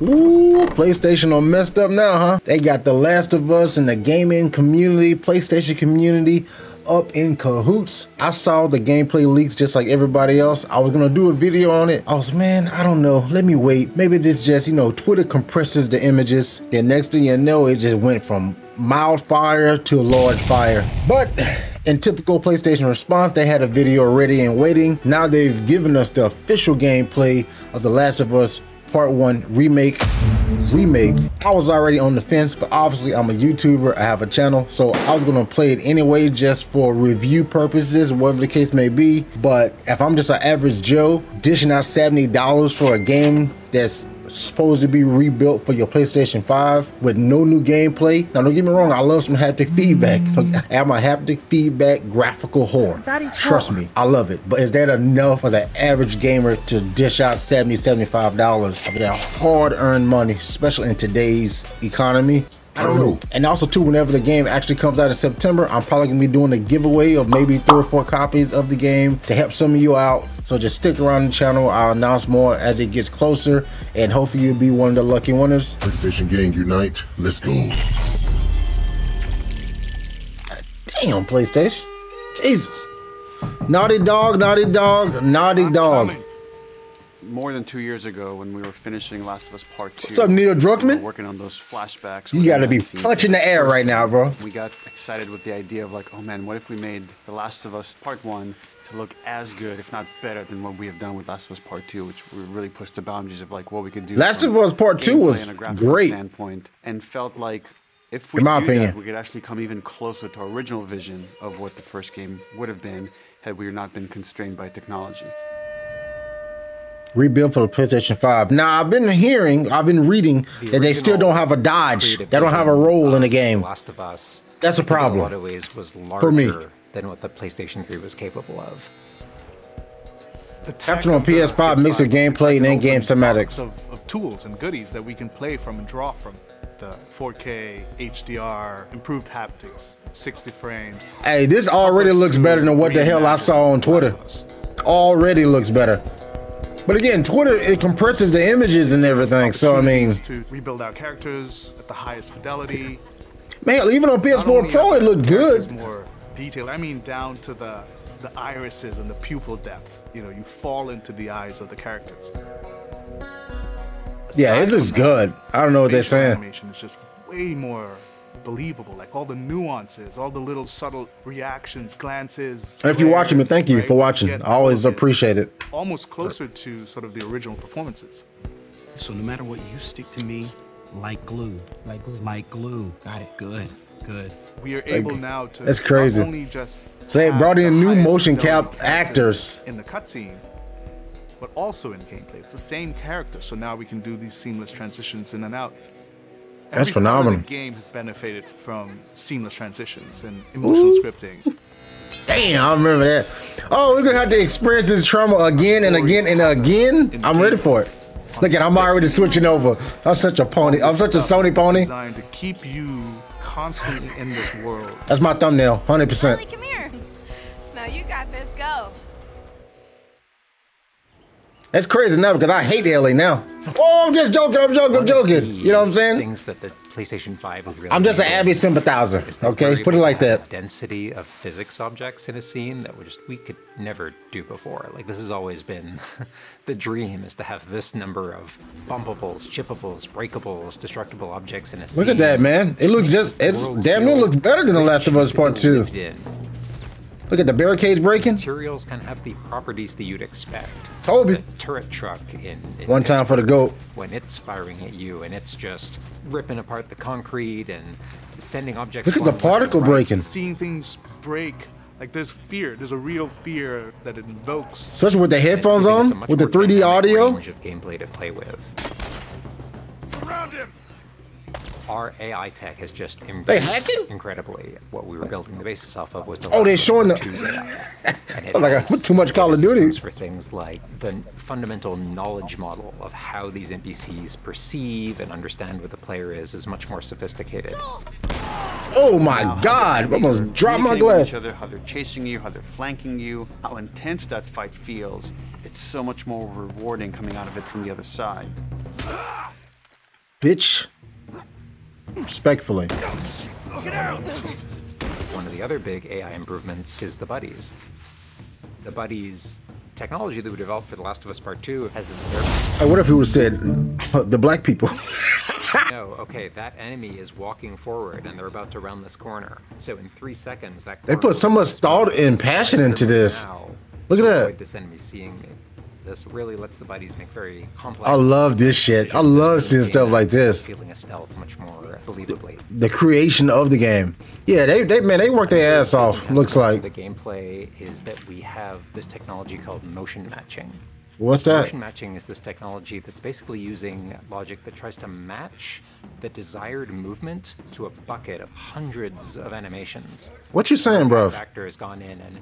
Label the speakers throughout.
Speaker 1: Ooh, PlayStation all messed up now, huh? They got The Last of Us and the gaming community, PlayStation community up in cahoots. I saw the gameplay leaks just like everybody else. I was gonna do a video on it. I was, man, I don't know. Let me wait. Maybe this just, you know, Twitter compresses the images. Then next thing you know, it just went from mild fire to large fire. But in typical PlayStation response, they had a video ready and waiting. Now they've given us the official gameplay of The Last of Us Part 1 remake. I was already on the fence, but obviously I'm a YouTuber, I have a channel, so I was gonna play it anyway just for review purposes, whatever the case may be. But if I'm just an average Joe dishing out $70 for a game that's supposed to be rebuilt for your PlayStation 5 with no new gameplay. Now don't get me wrong, I love some haptic feedback. I'm a haptic feedback graphical whore. Trust me, I love it. But is that enough for the average gamer to dish out $70, $75 of their hard-earned money, especially in today's economy? I don't know. And also too, whenever the game actually comes out in September, I'm probably gonna be doing a giveaway of maybe 3 or 4 copies of the game to help some of you out. So just stick around the channel. I'll announce more as it gets closer, and hopefully you'll be one of the lucky winners.
Speaker 2: PlayStation gang unite, let's go.
Speaker 1: Damn, PlayStation. Jesus. Naughty dog, naughty dog, naughty dog.
Speaker 3: More than 2 years ago, when we were finishing Last of Us Part 2.
Speaker 1: What's up, Neil Druckmann?
Speaker 3: Working on those flashbacks.
Speaker 1: You gotta be punching the air right now, bro.
Speaker 3: We got excited with the idea of like, oh man, what if we made The Last of Us Part 1 to look as good, if not better, than what we have done with Last of Us Part 2, which we really pushed the boundaries of like what we could do.
Speaker 1: Last of Us Part 2 was great.
Speaker 3: Standpoint, and felt like if we
Speaker 1: in my
Speaker 3: do
Speaker 1: opinion,
Speaker 3: that, we could actually come even closer to our original vision of what the first game would have been had we not been constrained by technology.
Speaker 1: Rebuild for the PlayStation 5. Now, I've been reading that they still don't have a dodge. They don't have a roll in the game.
Speaker 4: Last of Us,
Speaker 1: that's a problem.
Speaker 4: In a lot of ways was larger
Speaker 1: for me
Speaker 4: than what the PlayStation 3 was capable of.
Speaker 1: Capture on PS5 mix of gameplay and in-game cinematics.
Speaker 5: Of tools and goodies that we can play from and draw from. The 4K, HDR, improved haptics, 60 frames. Hey,
Speaker 1: this already looks better than what the hell I saw on Twitter. Already looks better. But again, Twitter, it compresses the images and everything, so I mean,
Speaker 5: to rebuild our characters at the highest fidelity.
Speaker 1: Man, even on PS4 Pro, it looked good.
Speaker 5: More detailed. I mean, down to the irises and the pupil depth. You know, you fall into the eyes of the characters.
Speaker 1: Yeah, it looks good. I don't know what they're saying.
Speaker 5: Animation is just way more believable. Like all the nuances, all the little subtle reactions, glances.
Speaker 1: And if you're watching me, thank you for watching. I always appreciate it.
Speaker 5: Almost closer to sort of the original performances.
Speaker 6: So no matter what, you stick to me like glue. Like glue. Like glue. Got it. Good. Good.
Speaker 5: We are able now to
Speaker 1: that's crazy.
Speaker 5: Not only just
Speaker 1: so they brought in new motion cap actors
Speaker 5: in the cutscene, but also in gameplay. It's the same character, so now we can do these seamless transitions in and out.
Speaker 1: That's phenomenal.
Speaker 5: The game has benefited from seamless transitions and emotional scripting.
Speaker 1: Damn, I remember that. Oh, we're gonna have to experience this trauma again and again and again. I'm ready for it. Look at, I'm already switching over. I'm such a pony. I'm such a Sony pony.
Speaker 5: Designed to keep you constantly in this world.
Speaker 1: That's my thumbnail, 100%.
Speaker 7: Ellie, come here. Now you got this. Go.
Speaker 1: That's crazy now because I hate Ellie now. Oh, I'm just joking. I'm joking. You know what I'm saying?
Speaker 4: Things that the PlayStation 5 was really
Speaker 1: I'm just an Abby sympathizer. Okay, put it like that.
Speaker 4: Density of physics objects in a scene that we could never do before. Like this has always been the dream, is to have this number of bumpables, chippables, breakables, destructible objects in a scene.
Speaker 1: Look at that, man. It looks damn near looks better than The Last of Us Part 2. Look at the barricades breaking.
Speaker 4: Materials can have the properties that you'd expect.
Speaker 1: Kobe.
Speaker 4: The turret truck in
Speaker 1: one time for the GOAT.
Speaker 4: When it's firing at you and it's just ripping apart the concrete and sending objects.
Speaker 1: Look at the particle breaking.
Speaker 5: Seeing things break, like there's fear. There's a real fear that it invokes.
Speaker 1: Especially with the headphones on, with the 3D audio.
Speaker 4: Range of gameplay to play with.
Speaker 5: Surround him.
Speaker 4: our AI tech has just
Speaker 1: They hacking?
Speaker 4: increased incredibly. What we were building the basis off of was the
Speaker 1: Oh, they're showing the.
Speaker 4: and it
Speaker 1: I was like, I
Speaker 4: has
Speaker 1: put too much Call of Duty.
Speaker 4: systems for things like the fundamental knowledge model of how these NPCs perceive and understand what the player is much more sophisticated.
Speaker 1: Oh my God! I almost dropped my glass.
Speaker 3: Each other, how they're chasing you, how they're flanking you, how intense that fight feels. It's so much more rewarding coming out of it from the other side.
Speaker 1: Bitch. Respectfully.
Speaker 4: One of the other big AI improvements is the buddies. The buddies technology that we developed for The Last of Us Part 2 has this very...
Speaker 1: Hey, what if he would have said the black people?
Speaker 4: No, okay, that enemy is walking forward and they're about to round this corner. So in 3 seconds, that
Speaker 1: They put so much thought and passion into this. Look at that.
Speaker 4: Avoid this enemy seeing me. This really lets the buddies make very complex.
Speaker 1: I love this shit. I love seeing stuff like this.
Speaker 4: Feeling a stealth much more believably.
Speaker 1: The creation of the game. Yeah, they work their ass off. Looks like.
Speaker 4: The gameplay is that we have this technology called motion matching.
Speaker 1: What's that?
Speaker 4: Motion matching is this technology that's basically using logic that tries to match the desired movement to a bucket of hundreds of animations.
Speaker 1: What you saying, bro?
Speaker 4: The actor has gone in and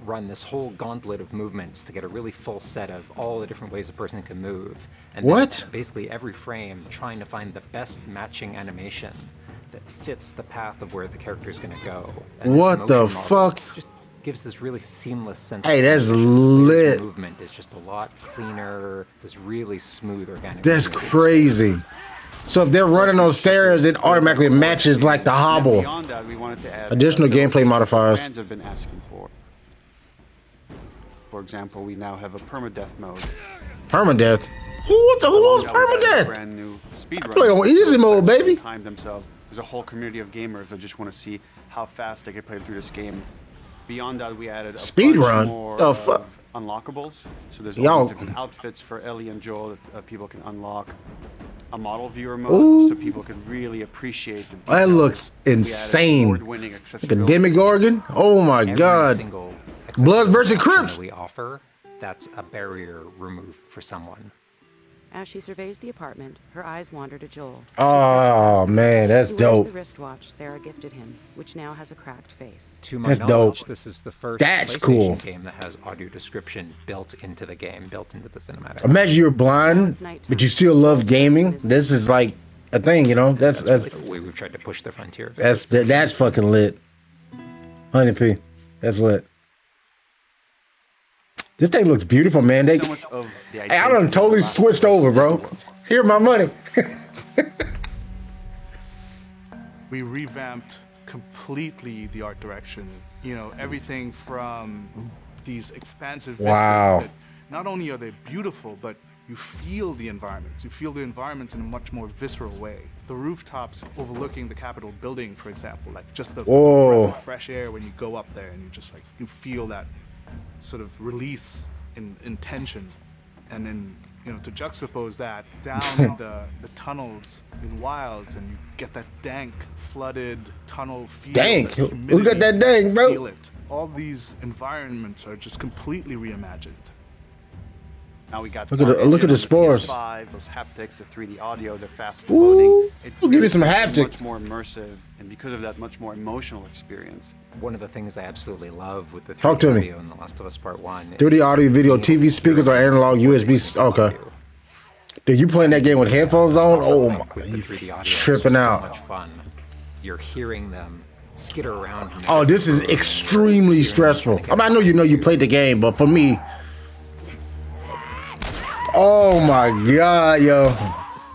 Speaker 4: run this whole gauntlet of movements to get a really full set of all the different ways a person can move. And
Speaker 1: what?
Speaker 4: Basically every frame trying to find the best matching animation that fits the path of where the character is going to go. And
Speaker 1: what the fuck?
Speaker 4: Just gives this really seamless sense.
Speaker 1: Hey, that's lit.
Speaker 4: Movement is just a lot cleaner. It's this really smooth, organic.
Speaker 1: That's crazy. So if they're running on stairs, it automatically matches like the hobble.
Speaker 3: Beyond that, we wanted to add
Speaker 1: additional gameplay modifiers.
Speaker 3: Fans have been asking for. For example, we now have a permadeath mode.
Speaker 1: Permadeath? Who wants permadeath?
Speaker 3: Brand new speedrun.
Speaker 1: Play on easy mode, baby.
Speaker 3: Time themselves. There's a whole community of gamers that just want to see how fast they can play through this game. Beyond that, we added a
Speaker 1: speedrun.
Speaker 3: More
Speaker 1: the fuck?
Speaker 3: Unlockables. So there's all these different outfits for Ellie and Joel that people can unlock. A model viewer mode, so people can really appreciate the details.
Speaker 1: That looks insane. Like a demigorgon. Oh my God. Blood versus Crips.
Speaker 4: We offer, that's a barrier removed for someone.
Speaker 8: As she surveys the apartment, her eyes wander to Joel.
Speaker 1: Oh man, that's dope.
Speaker 8: The wristwatch Sarah gifted him, which now has a cracked face.
Speaker 4: To my knowledge, this is the first PlayStation game that has audio description built into the game, built into the cinematic.
Speaker 1: Imagine you're blind, but you still love gaming. This is like a thing, you know. That's
Speaker 4: the way we've tried to push the frontier.
Speaker 1: That's fucking lit. 100p. That's lit. This thing looks beautiful, man. Hey, I done totally switched over, bro. Here, my money.
Speaker 5: We revamped completely the art direction. You know, everything from these expansive vistas that not only are they beautiful, but you feel the environments. You feel the environments in a much more visceral way. The rooftops overlooking the Capitol building, for example, like just the breath of fresh air when you go up there and you just like, you feel that sort of release in tension. And then, you know, to juxtapose that down in the tunnels in Wilds, and you get that dank, flooded tunnel feel.
Speaker 1: Dank? Who got that dank, bro?
Speaker 5: Feel it. All these environments are just completely reimagined.
Speaker 3: Now we got
Speaker 1: look at the spores.
Speaker 3: PS5, those haptics, the 3D audio, the fast loading. It's
Speaker 1: give me some haptic.
Speaker 3: Much more immersive, and because of that, much more emotional experience.
Speaker 4: One of the things I absolutely love with the
Speaker 1: 3D
Speaker 4: audio in The Last of Us Part 1.
Speaker 1: 3D audio, video, TV speakers, or analog USB. Okay. Dude, you playing that game with headphones on? Oh my, you tripping out.
Speaker 4: So much fun. You're hearing them skitter around.
Speaker 1: Oh, this is extremely stressful. I mean, I know you played the game, but for me, oh my God, yo.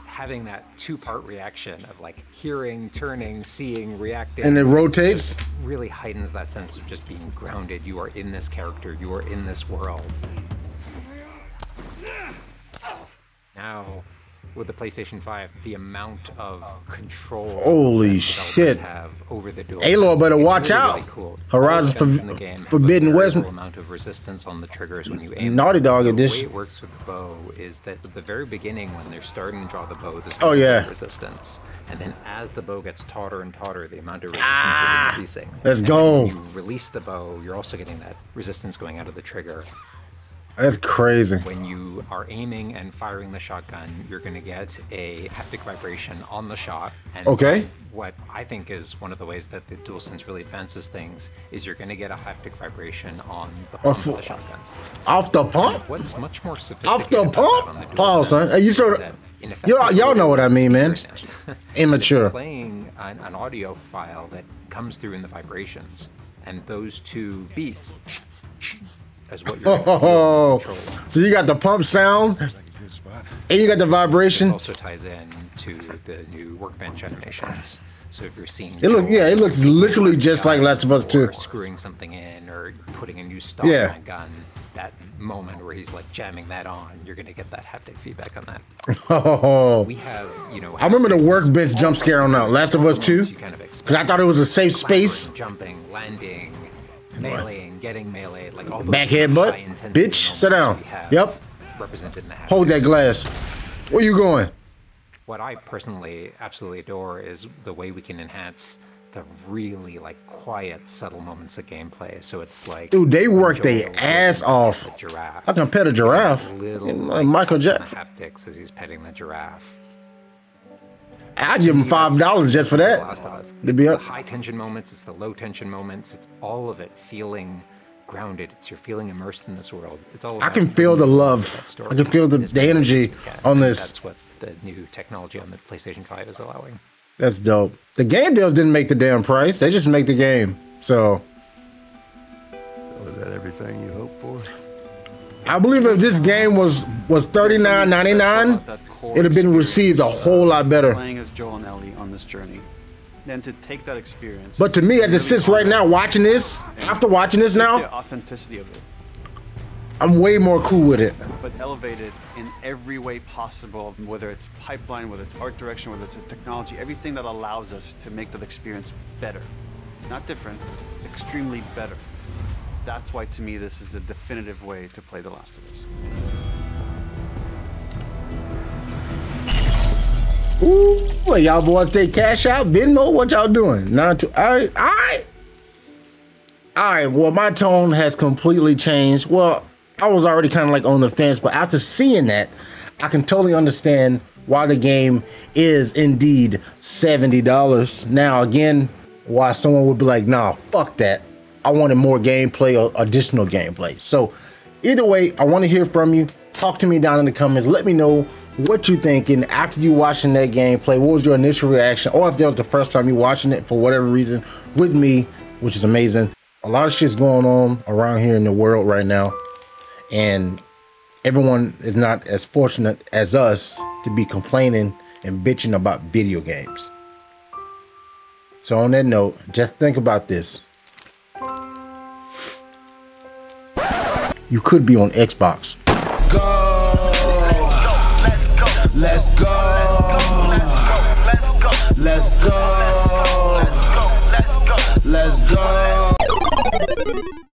Speaker 4: Having that two-part reaction of like hearing, turning, seeing, reacting.
Speaker 1: And it rotates?
Speaker 4: Really heightens that sense of just being grounded. You are in this character. You are in this world. Now, with the PlayStation 5, the amount of control
Speaker 1: holy shit
Speaker 4: have over the Dualsense,
Speaker 1: Aloy better watch out.
Speaker 4: Really cool.
Speaker 1: Horizon Forbidden West.
Speaker 4: Amount of resistance on the triggers when you aim.
Speaker 1: Naughty Dog edition.
Speaker 4: The way it works with the bow is that at the very beginning, when they're starting to draw the bow, there's resistance, and then as the bow gets tauter and tauter, the amount of resistance is increasing.
Speaker 1: Let's go.
Speaker 4: When you release the bow, you're also getting that resistance going out of the trigger.
Speaker 1: That's crazy.
Speaker 4: When you are aiming and firing the shotgun, you're going to get a haptic vibration on the shot. And
Speaker 1: okay.
Speaker 4: What I think is one of the ways that the DualSense really advances things is you're going to get a haptic vibration on the pump of the shotgun.
Speaker 1: Off the pump?
Speaker 4: What's much more sophisticated
Speaker 1: off the pump? Pause, son.
Speaker 4: Hey,
Speaker 1: you sort of, y'all know what I mean, man. Immature.
Speaker 4: Playing an audio file that comes through in the vibrations, and those two beats is what you're control.
Speaker 1: So you got the pump sound, and you got the vibration.
Speaker 4: This also ties in to the new workbench animations. So if you're seeing,
Speaker 1: it looks literally just like Last of Us 2.
Speaker 4: Screwing something in or putting a new stock in a gun, that moment where he's like jamming that on, you're gonna get that haptic feedback on that.
Speaker 1: Oh,
Speaker 4: we have,
Speaker 1: I remember the workbench jump scare on Last of Us 2 because I thought it was a safe space.
Speaker 4: Jumping, landing, meleeing, getting meleeed, like all those
Speaker 1: back headbutt, bitch, sit down. Yep.
Speaker 4: Represented in the
Speaker 1: hold that glass. Where you going?
Speaker 4: What I personally absolutely adore is the way we can enhance the really like quiet, subtle moments of gameplay. So it's like,
Speaker 1: dude, they work their ass off. I can pet a giraffe. Michael Jackson.
Speaker 4: Haptics as he's petting the giraffe.
Speaker 1: I'd give him $5 just for that.
Speaker 4: The high tension moments, it's the low tension moments, it's all of it feeling grounded. It's you're feeling immersed in this world. It's all.
Speaker 1: I can feel the love. I can feel the energy on this.
Speaker 4: That's what the new technology on the PlayStation 5 is allowing.
Speaker 1: That's dope. The game deals didn't make the damn price. They just make the game. So.
Speaker 9: Was that everything you hoped for?
Speaker 1: I believe if this game was $39.99, it'd have been received a whole lot better.
Speaker 3: Playing as Joel and Ellie on this journey. Then to take that experience.
Speaker 1: But to me, as it sits right now, watching this, after watching this now,
Speaker 3: the authenticity of it.
Speaker 1: I'm way more cool with it.
Speaker 3: But elevated in every way possible, whether it's pipeline, whether it's art direction, whether it's a technology, everything that allows us to make that experience better. Not different, extremely better. That's why, to me, this is the definitive way to play The Last of Us.
Speaker 1: Ooh, what y'all boys take cash out? Venmo? What y'all doing? All right, well, my tone has completely changed. Well, I was already kind of like on the fence, but after seeing that, I can totally understand why the game is indeed $70. Now, again, why someone would be like, nah, fuck that. I wanted more gameplay or additional gameplay. So either way, I want to hear from you. Talk to me down in the comments. Let me know what you thinking after you watching that gameplay. What was your initial reaction? Or if that was the first time you watching it for whatever reason with me, which is amazing. A lot of shit's going on around here in the world right now. And everyone is not as fortunate as us to be complaining and bitching about video games. So on that note, just think about this. You could be on Xbox.
Speaker 10: Go. Let's go. Let's go. Let's go. Let's go.